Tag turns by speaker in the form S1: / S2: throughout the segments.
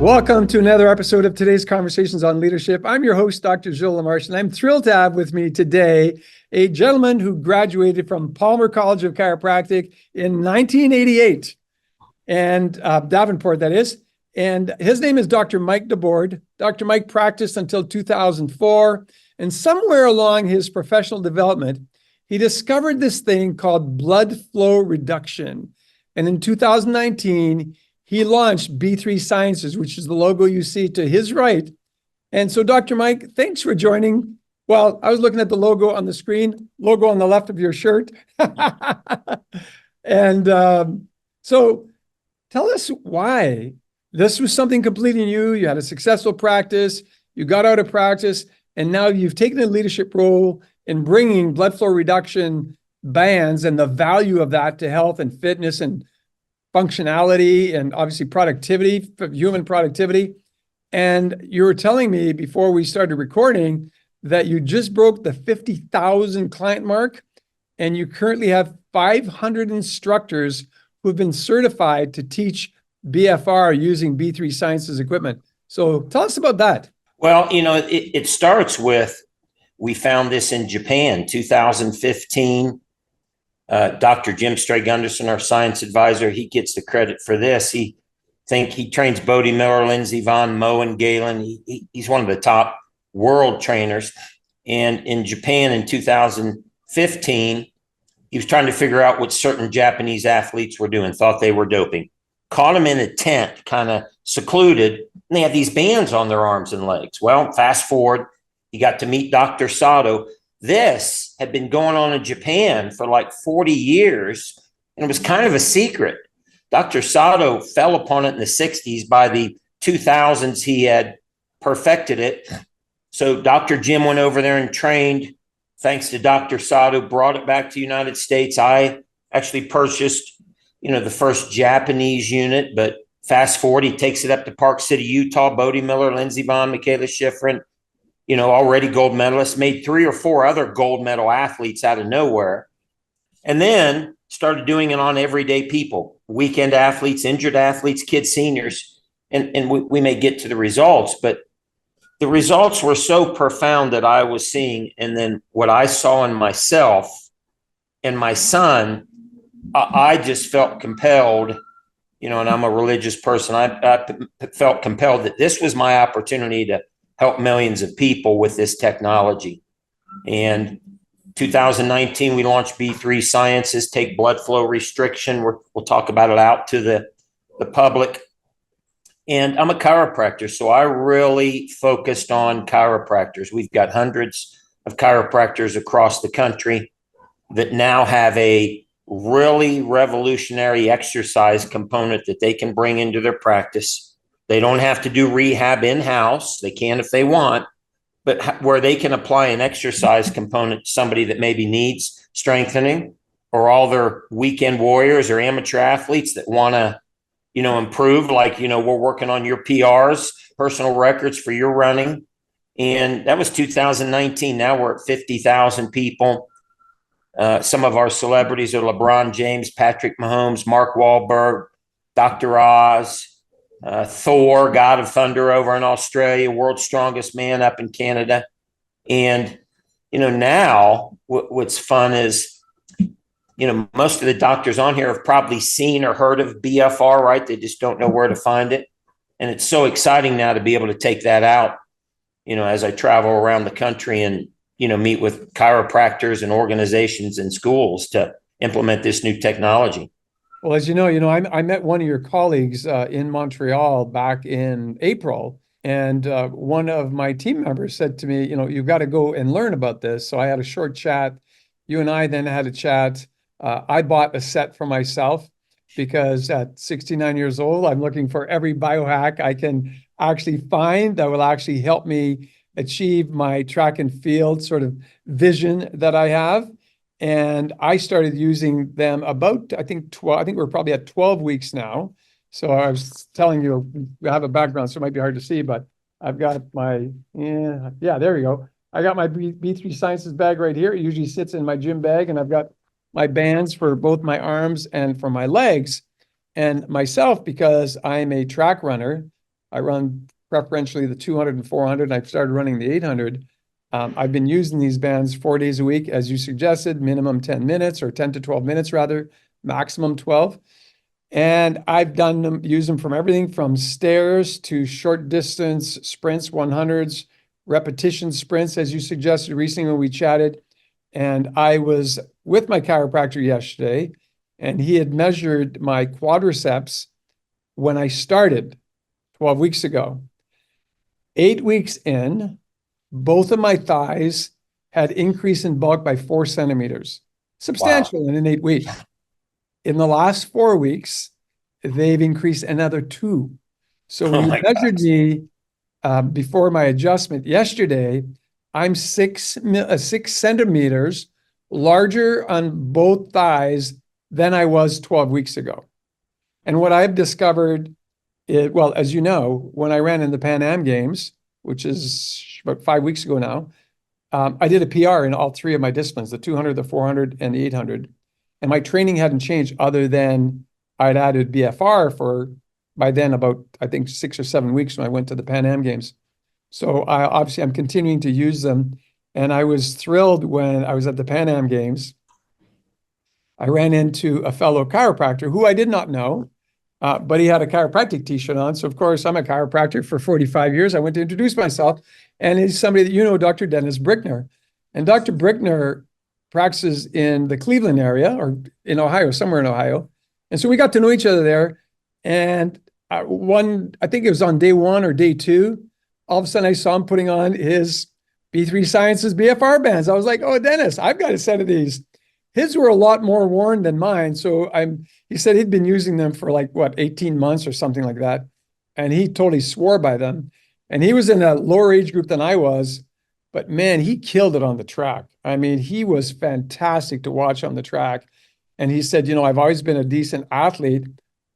S1: Welcome to another episode of today's Conversations on Leadership. I'm your host, Dr. Gilles LaMarche, and I'm thrilled to have with me today a gentleman who graduated from Palmer College of Chiropractic in 1988, and Davenport, that is. And his name is Dr. Mike DeBord. Dr. Mike practiced until 2004, and somewhere along his professional development, he discovered this thing called blood flow reduction. And in 2019, he launched B3 Sciences, which is the logo you see to his right. And so, Dr. Mike, thanks for joining. Well, I was looking at the logo on the screen, logo on the left of your shirt. And so tell us why this was something completely new. You had a successful practice, you got out of practice, and now you've taken a leadership role in bringing blood flow reduction bands and the value of that to health and fitness and functionality and obviously productivity, human productivity. And you were telling me before we started recording that you just broke the 50,000 client mark, and you currently have 500 instructors who've been certified to teach BFR using B3 Sciences equipment. So tell us about that.
S2: Well, it starts with, we found this in Japan, 2015. Dr. Jim Gunderson, our science advisor, he gets the credit for this. He trains Bodie Miller, Lindsey Vonn, Mo, and Galen. He's one of the top world trainers. And in Japan in 2015, he was trying to figure out what certain Japanese athletes were doing, thought they were doping. Caught them in a tent, kind of secluded, and they had these bands on their arms and legs. Well, fast forward, he got to meet Dr. Sato. This had been going on in Japan for like 40 years, and it was kind of a secret. Dr. Sato fell upon it in the 60s. By the 2000s, he had perfected it. So Dr. Jim went over there and trained. Thanks to Dr. Sato, brought it back to the United States. I actually purchased, the first Japanese unit, but fast forward, he takes it up to Park City, Utah. Bodie Miller, Lindsey Vonn, Michaela Schifrin, already gold medalists, made 3 or 4 other gold medal athletes out of nowhere. And then started doing it on everyday people, weekend athletes, injured athletes, kids, seniors. And we may get to the results, but the results were so profound that I was seeing. And then what I saw in myself and my son, I just felt compelled, and I'm a religious person. I felt compelled that this was my opportunity to help millions of people with this technology. And 2019, we launched B3 Sciences, take blood flow restriction. We'll talk about it out to the public. And I'm a chiropractor, so I really focused on chiropractors. We've got hundreds of chiropractors across the country that now have a really revolutionary exercise component that they can bring into their practice. They don't have to do rehab in-house. They can if they want, but where they can apply an exercise component to somebody that maybe needs strengthening, or all their weekend warriors or amateur athletes that want to, improve. Like, we're working on your PRs, personal records for your running. And that was 2019. Now we're at 50,000 people. Some of our celebrities are LeBron James, Patrick Mahomes, Mark Wahlberg, Dr. Oz, Thor, God of Thunder over in Australia, world's strongest man up in Canada. And, now what's fun is, most of the doctors on here have probably seen or heard of BFR, right? They just don't know where to find it. And it's so exciting now to be able to take that out, as I travel around the country and, meet with chiropractors and organizations and schools to implement this new technology.
S1: Well, as you know, I met one of your colleagues in Montreal back in April, and one of my team members said to me, you've got to go and learn about this. So I had a short chat. You and I then had a chat. I bought a set for myself because at 69 years old, I'm looking for every biohack I can actually find that will actually help me achieve my track and field sort of vision that I have. And I started using them about, I think we're probably at 12 weeks now. So I was telling you, I have a background, so it might be hard to see, but I've got my, there we go. I got my B3 Sciences bag right here. It usually sits in my gym bag, and I've got my bands for both my arms and for my legs. And myself, because I'm a track runner, I run preferentially the 200 and 400, and I've started running the 800. I've been using these bands 4 days a week, as you suggested, minimum 10 minutes or 10 to 12 minutes rather, maximum 12. And I've used them from everything from stairs to short distance sprints, 100s, repetition sprints, as you suggested recently when we chatted. And I was with my chiropractor yesterday, and he had measured my quadriceps when I started 12 weeks ago. 8 weeks in, both of my thighs had increased in bulk by 4 centimeters, substantial in 8 weeks. In the last 4 weeks, they've increased another 2. So when you measured me before my adjustment yesterday, I'm 6 centimeters larger on both thighs than I was 12 weeks ago. And what I've discovered is, well, as you know, when I ran in the Pan Am Games, which is about 5 weeks ago now, I did a PR in all 3 of my disciplines, the 200, the 400, and the 800. And my training hadn't changed other than I'd added BFR for, by then, about, I think, 6 or 7 weeks when I went to the Pan Am Games. So obviously I'm continuing to use them. And I was thrilled when I was at the Pan Am Games. I ran into a fellow chiropractor who I did not know, but he had a chiropractic t-shirt on. So of course, I'm a chiropractor for 45 years. I went to introduce myself, and he's somebody that you know, Dr. Dennis Brickner. And Dr. Brickner practices in the Cleveland area, or in Ohio, somewhere in Ohio. And so we got to know each other there. And I think it was on day 1 or day 2, all of a sudden I saw him putting on his B3 Sciences BFR bands. I was like, oh, Dennis, I've got a set of these. His were a lot more worn than mine. So he said he'd been using them for 18 months or something like that. And he totally swore by them. And he was in a lower age group than I was, but man, he killed it on the track. I mean, he was fantastic to watch on the track. And he said, I've always been a decent athlete,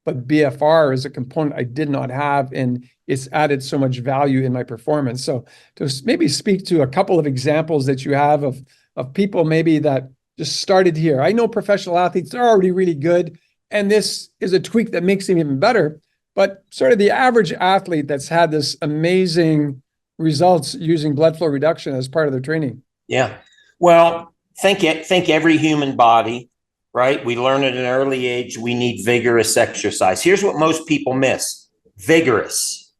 S1: but BFR is a component I did not have, and it's added so much value in my performance. So to maybe speak to a couple of examples that you have of people maybe that just started here. I know professional athletes are already really good, and this is a tweak that makes them even better. But sort of the average athlete that's had this amazing results using blood flow reduction as part of their training.
S2: Yeah. Well, think every human body, right? We learn at an early age, we need vigorous exercise. Here's what most people miss: vigorous,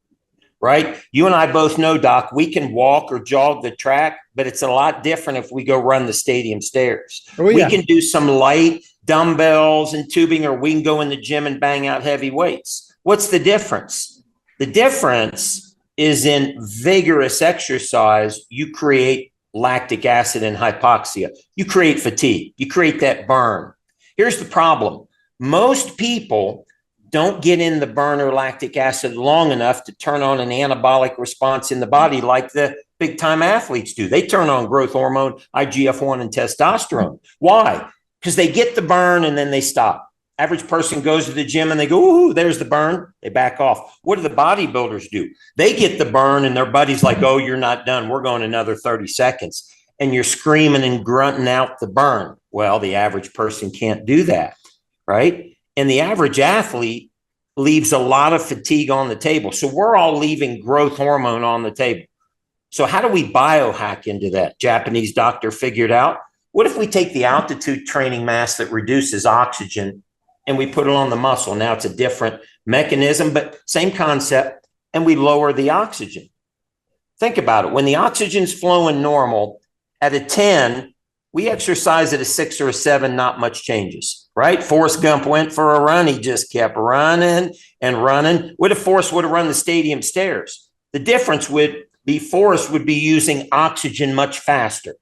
S2: right? You and I both know, Doc, we can walk or jog the track, but it's a lot different if we go run the stadium stairs. Oh, yeah. We can do some light dumbbells and tubing, or we can go in the gym and bang out heavy weights. What's the difference? The difference is in vigorous exercise, you create lactic acid and hypoxia. You create fatigue. You create that burn. Here's the problem. Most people don't get in the burn or lactic acid long enough to turn on an anabolic response in the body like the big time athletes do. They turn on growth hormone, IGF-1, and testosterone. Why? Because they get the burn and then they stop. Average person goes to the gym and they go, ooh, there's the burn. They back off. What do the bodybuilders do? They get the burn and their buddy's like, oh, you're not done. We're going another 30 seconds. And you're screaming and grunting out the burn. Well, the average person can't do that, right? And the average athlete leaves a lot of fatigue on the table. So we're all leaving growth hormone on the table. So how do we biohack into that? Japanese doctor figured out, what if we take the altitude training mass that reduces oxygen and we put it on the muscle? Now it's a different mechanism, but same concept, and we lower the oxygen. Think about it. When the oxygen's flowing normal, at a 10, we exercise at a 6 or a 7, not much changes, right? Forrest Gump went for a run. He just kept running and running. What if Forrest would have run the stadium stairs? The difference would be Forrest would be using oxygen much faster,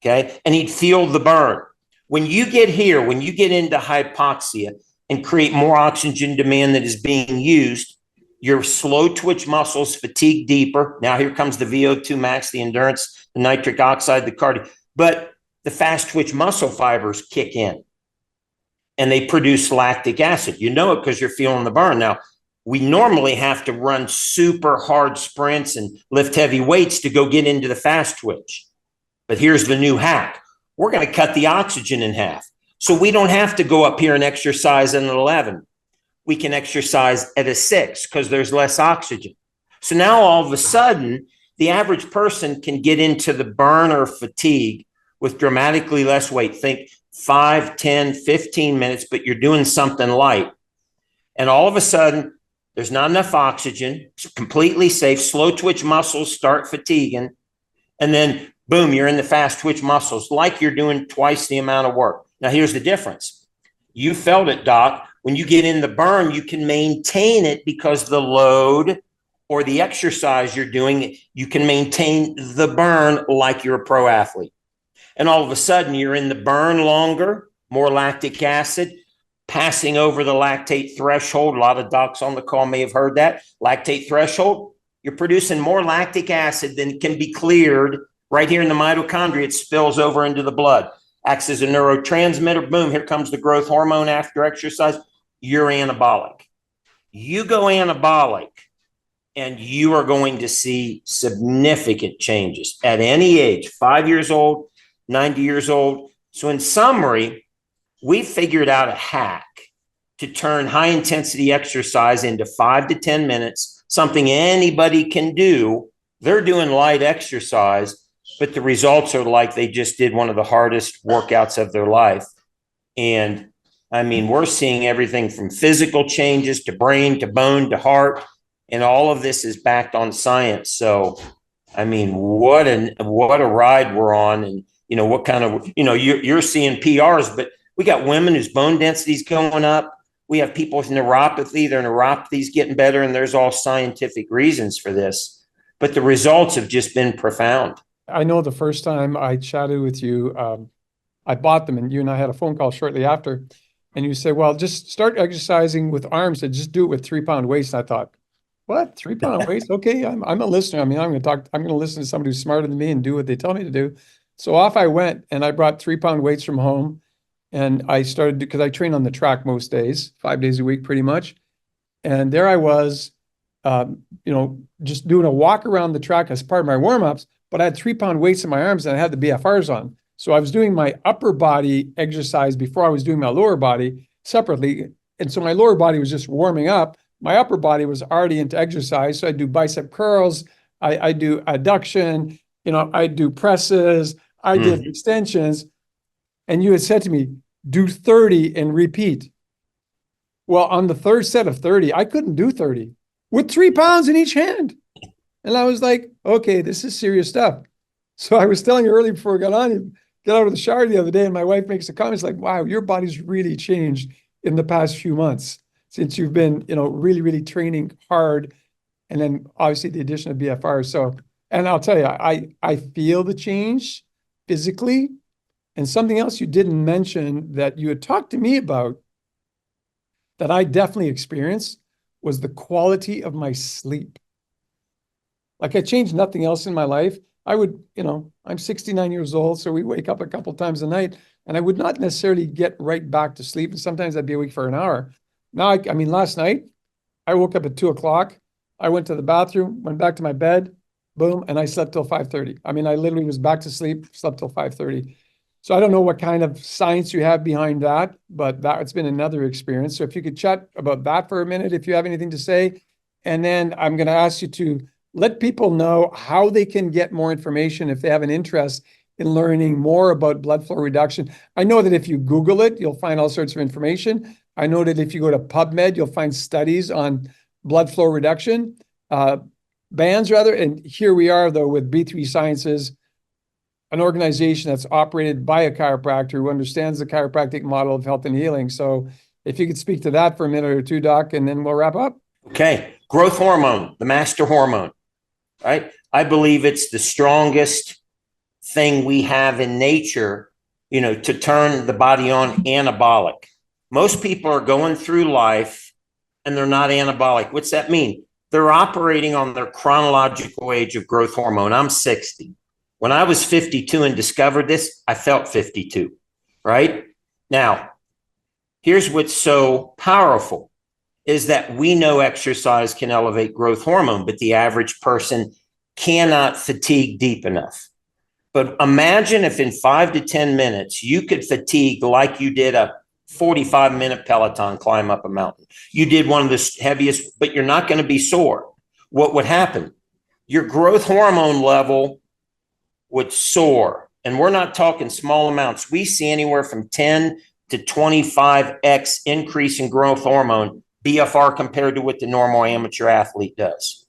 S2: okay? And he'd feel the burn. When you get here, when you get into hypoxia and create more oxygen demand that is being used, your slow twitch muscles fatigue deeper. Now here comes the VO2 max, the endurance, the nitric oxide, the cardio. But the fast twitch muscle fibers kick in and they produce lactic acid. You know it because you're feeling the burn. Now, we normally have to run super hard sprints and lift heavy weights to go get into the fast twitch. But here's the new hack. We're going to cut the oxygen in half. So we don't have to go up here and exercise at an 11. we can exercise at a 6 because there's less oxygen. So now all of a sudden, the average person can get into the burn or fatigue with dramatically less weight. Think 5, 10, 15 minutes, but you're doing something light. And all of a sudden, there's not enough oxygen. It's completely safe. Slow twitch muscles start fatiguing. And then, boom, you're in the fast twitch muscles like you're doing twice the amount of work. Now, here's the difference. You felt it, Doc. When you get in the burn, you can maintain it because the load or the exercise you're doing, you can maintain the burn like you're a pro athlete. And all of a sudden, you're in the burn longer, more lactic acid, passing over the lactate threshold. A lot of docs on the call may have heard that. Lactate threshold, you're producing more lactic acid than can be cleared right here in the mitochondria. It spills over into the blood, acts as a neurotransmitter. Boom, here comes the growth hormone after exercise. You're anabolic. You go anabolic, and you are going to see significant changes at any age, 5 years old, 90 years old. So in summary, we figured out a hack to turn high intensity exercise into 5 to 10 minutes, something anybody can do. They're doing light exercise, but the results are like they just did one of the hardest workouts of their life. And I mean, we're seeing everything from physical changes to brain, to bone, to heart, and all of this is backed on science. So, I mean, what a ride we're on. And, what kind of, you're seeing PRs, but we got women whose bone density is going up. We have people with neuropathy, their neuropathy's getting better, and there's all scientific reasons for this. But the results have just been profound.
S1: I know the first time I chatted with you, I bought them, and you and I had a phone call shortly after, and you said, well, just start exercising with arms and just do it with 3-pound weights. And I thought, what, 3-pound weights? Okay, I'm a listener. I mean, I'm going to listen to somebody who's smarter than me and do what they tell me to do. So off I went, and I brought 3-pound weights from home, and I started, because I train on the track most days, 5 days a week, pretty much. And there I was, just doing a walk around the track as part of my warm-ups, but I had 3-pound weights in my arms, and I had the BFRs on. So I was doing my upper body exercise before I was doing my lower body separately. And so my lower body was just warming up. My upper body was already into exercise. So I do bicep curls, I do adduction, I do presses, I did extensions. And you had said to me, do 30 and repeat. Well, on the third set of 30, I couldn't do 30 with 3 pounds in each hand. And I was like, okay, this is serious stuff. So I was telling you earlier before we got on, get out of the shower the other day, and my wife makes a comment, it's like, wow, your body's really changed in the past few months since you've been, really, really training hard. And then obviously the addition of BFR. So, and I'll tell you, I feel the change physically. And something else you didn't mention that you had talked to me about that I definitely experienced was the quality of my sleep. Like, I changed nothing else in my life. I would, I'm 69 years old, so we wake up a couple times a night, and I would not necessarily get right back to sleep. And sometimes I'd be awake for an hour. Now, I mean, last night, I woke up at 2:00. I went to the bathroom, went back to my bed, boom, and I slept till 5:30. I mean, I literally was back to sleep, slept till 5:30. So I don't know what kind of science you have behind that, but it's been another experience. So if you could chat about that for a minute, if you have anything to say, and then I'm going to ask you to let people know how they can get more information if they have an interest in learning more about blood flow reduction. I know that if you Google it, you'll find all sorts of information. I know that if you go to PubMed, you'll find studies on blood flow reduction, bands rather. And here we are, though, with B3 Sciences, an organization that's operated by a chiropractor who understands the chiropractic model of health and healing. So if you could speak to that for a minute or two, Doc, and then we'll wrap up.
S2: Okay. Growth hormone, the master hormone, right? I believe it's the strongest thing we have in nature, to turn the body on anabolic. Most people are going through life and they're not anabolic. What's that mean? They're operating on their chronological age of growth hormone. I'm 60. When I was 52 and discovered this, I felt 52, right? Now, here's what's so powerful is that we know exercise can elevate growth hormone, but the average person cannot fatigue deep enough. But imagine if in 5 to 10 minutes, you could fatigue like you did a 45-minute Peloton climb up a mountain. You did one of the heaviest, but you're not going to be sore. What would happen? Your growth hormone level would soar. And we're not talking small amounts. We see anywhere from 10 to 25x increase in growth hormone, BFR, compared to what the normal amateur athlete does.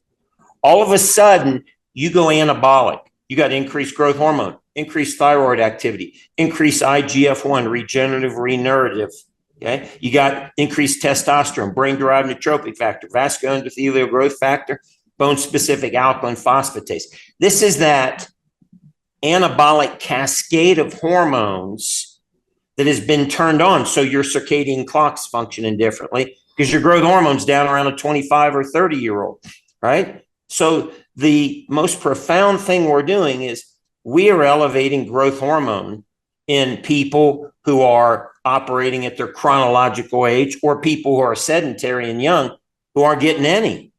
S2: All of a sudden, you go anabolic. You got increased growth hormone, increased thyroid activity, increased IGF-1, regenerative, regenerative. Okay, you got increased testosterone, brain-derived neurotrophic factor, vascular endothelial growth factor, bone-specific alkaline phosphatase. This is that anabolic cascade of hormones that has been turned on. So your circadian clock's functioning differently because your growth hormone's down around a 25 or 30-year-old, right? So the most profound thing we're doing is we are elevating growth hormone in people who are operating at their chronological age or people who are sedentary and young who aren't getting any.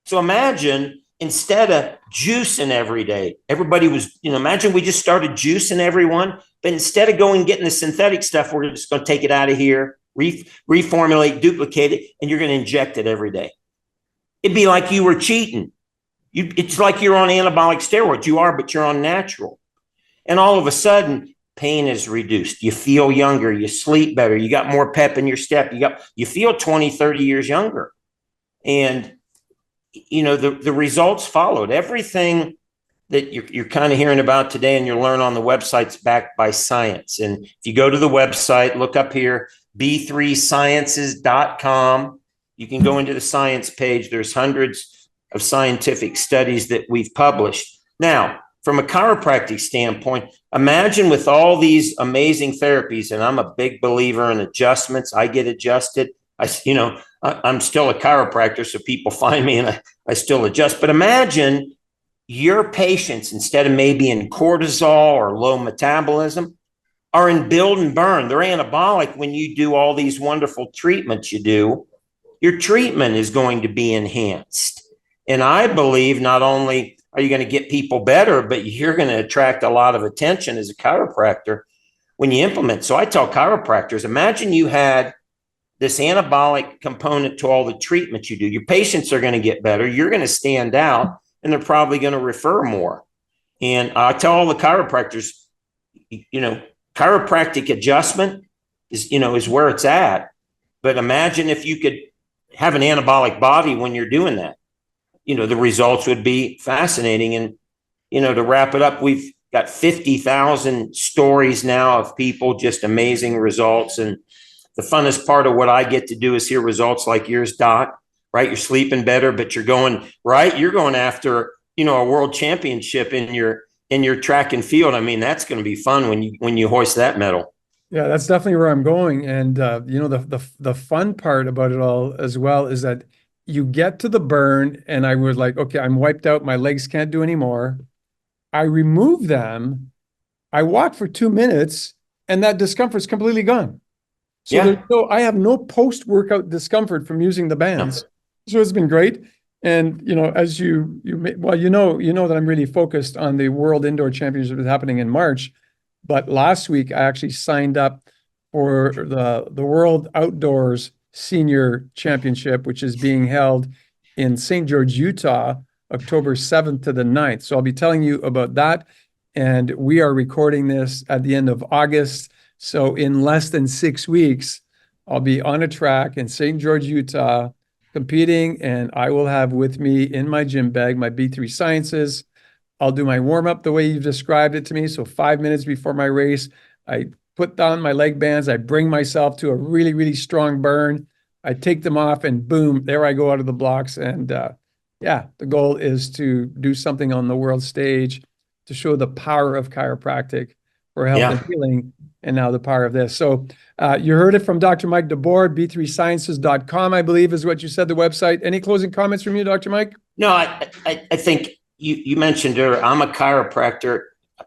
S2: So imagine instead of juicing every day, everybody was, imagine we just started juicing everyone, but instead of going and getting the synthetic stuff, we're just going to take it out of here, reformulate, duplicate it, and you're going to inject it every day. It'd be like you were cheating. It's like you're on anabolic steroids. You are, but you're on natural. And all of a sudden, pain is reduced. You feel younger. You sleep better. You got more pep in your step. You feel 20, 30 years younger. And, the results followed. Everything that you're kind of hearing about today and you'll learn on the website's backed by science. And if you go to the website, look up here, b3sciences.com. You can go into the science page. There's hundreds of scientific studies that we've published. Now, from a chiropractic standpoint, imagine with all these amazing therapies, and I'm a big believer in adjustments. I get adjusted. I'm still a chiropractor, so people find me and I still adjust. But imagine your patients, instead of maybe in cortisol or low metabolism, are in build and burn. They're anabolic when you do all these wonderful treatments you do. Your treatment is going to be enhanced. And I believe not only are you going to get people better, but you're going to attract a lot of attention as a chiropractor when you implement. So I tell chiropractors, imagine you had this anabolic component to all the treatments you do. Your patients are going to get better. You're going to stand out, and they're probably going to refer more. And I tell all the chiropractors, chiropractic adjustment is where it's at. But imagine if you could have an anabolic body when you're doing that. The results would be fascinating. And, to wrap it up, we've got 50,000 stories now of people, just amazing results. And the funnest part of what I get to do is hear results like yours, Doc, right? You're sleeping better, but you're going, right? You're going after, a world championship in your track and field. I mean, that's going to be fun when you hoist that medal.
S1: Yeah, that's definitely where I'm going. And, the fun part about it all as well is that you get to the burn and I was like, okay, I'm wiped out. My legs can't do anymore. I remove them. I walk for 2 minutes and that discomfort's completely gone. So I have no post-workout discomfort from using the bands. No. So it's been great. And, as you that I'm really focused on the World Indoor Championship that's happening in March. But last week I actually signed up for the World Outdoors Senior Championship, which is being held in St. George, Utah, October 7th to the 9th. So I'll be telling you about that. And we are recording this at the end of August. So in less than 6 weeks, I'll be on a track in St. George, Utah, competing, and I will have with me in my gym bag my B3 Sciences. I'll do my warm-up the way you've described it to me. So 5 minutes before my race, I put down my leg bands. I bring myself to a really, really strong burn. I take them off and boom, there I go out of the blocks. And the goal is to do something on the world stage to show the power of chiropractic for health and healing, and now the power of this. So you heard it from Dr. Mike DeBord, b3sciences.com, I believe is what you said, the website. Any closing comments from you, Dr. Mike?
S2: No, I think you mentioned earlier, I'm a chiropractor.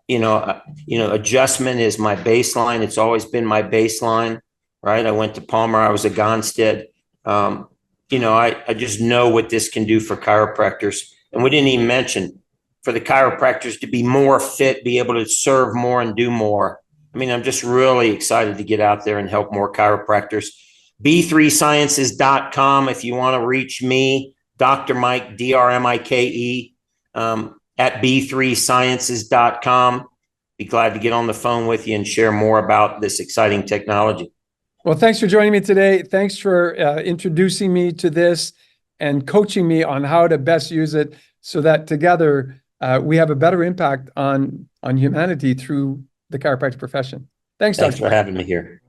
S2: Adjustment is my baseline. It's always been my baseline, right? I went to Palmer. I was at Gonstead. I just know what this can do for chiropractors. And we didn't even mention for the chiropractors to be more fit, be able to serve more and do more. I mean, I'm just really excited to get out there and help more chiropractors. B3sciences.com if you want to reach me, Dr. Mike, DRMIKE, at B3sciences.com. Be glad to get on the phone with you and share more about this exciting technology.
S1: Well, thanks for joining me today. Thanks for introducing me to this and coaching me on how to best use it so that together we have a better impact on humanity through the chiropractic profession. Thanks,
S2: Thanks
S1: Dr.
S2: for having me here.